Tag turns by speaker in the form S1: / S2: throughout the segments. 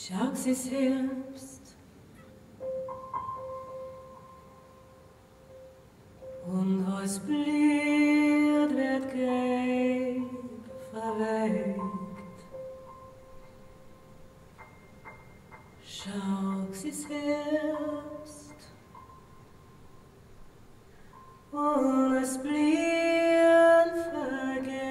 S1: Schau, es ist Herbst und was blüht, wird gelb verwelkt. Schau, es ist Herbst und es blüht vergeht.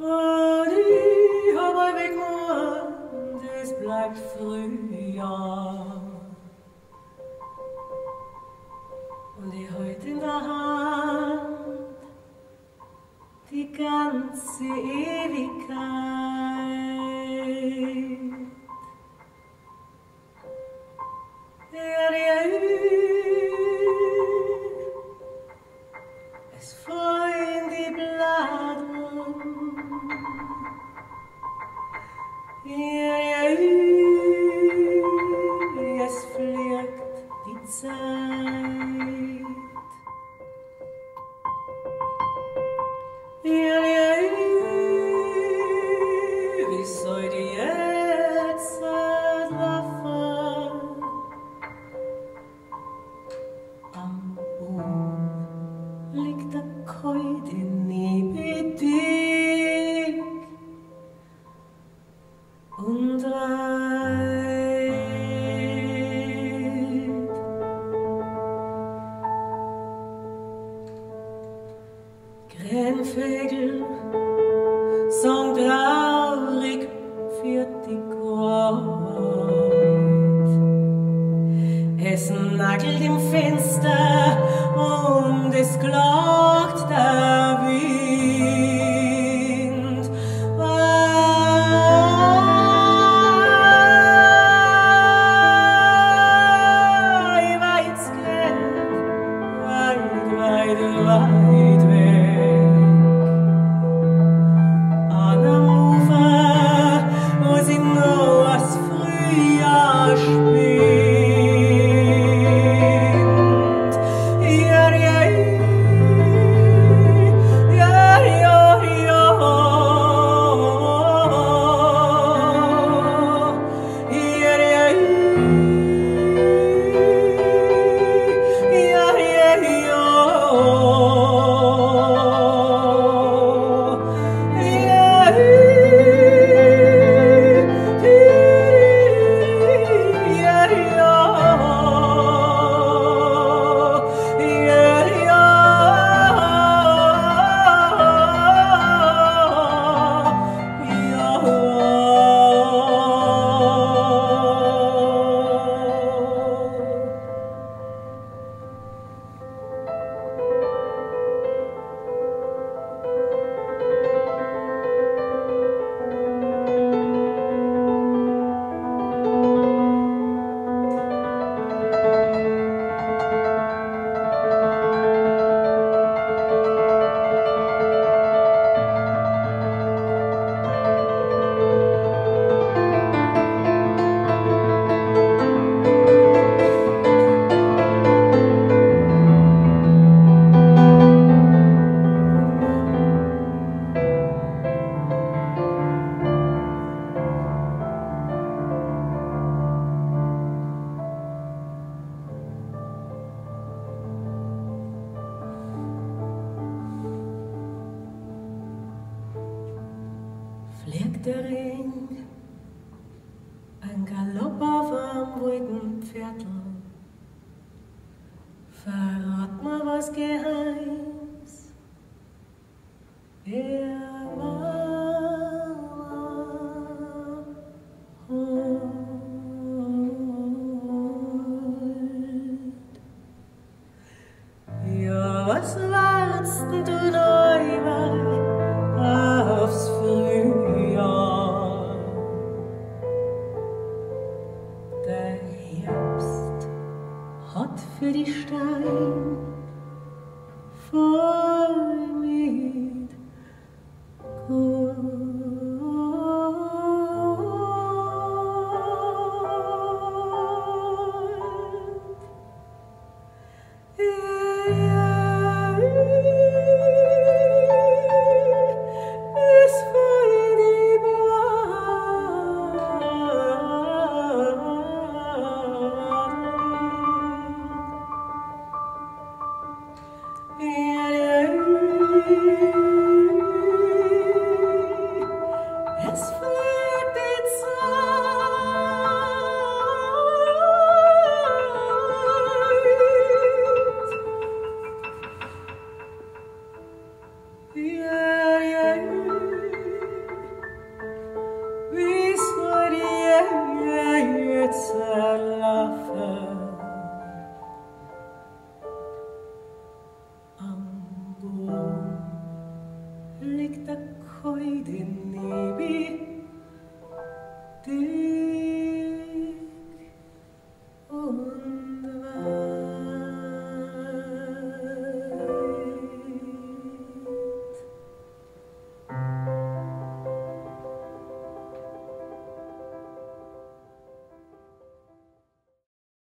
S1: Und ich hab ewig gemeint, es bleibt Frühjahr. Und ich halt in der Hand die ganze Ewigkeit. Es freuen die Bladen, es fliegt die Zeit. Wie soll die jetzt laufen? Am Boden liegt der kalte Nebel und reit. Gränvögel sang traurig für die Gott. Es nagelt im Fenster und es klagt der Wind. Weit's geht, weit, weit, weit weg. An am Ufer, wo sie nur das Frühjahr spinnt. Ja, ja, ja, ja, ja. Ja, ja, ja, ja, ja. Fliegt der Ring, ein Galopp auf am wilden Pferdl, verrat mir was Geheims. Er war hold. Ja, was wartest du Neuwald aufs Frühjahr? Der Herbst hat für die Stein voll mit Gold. Ja, ja, Und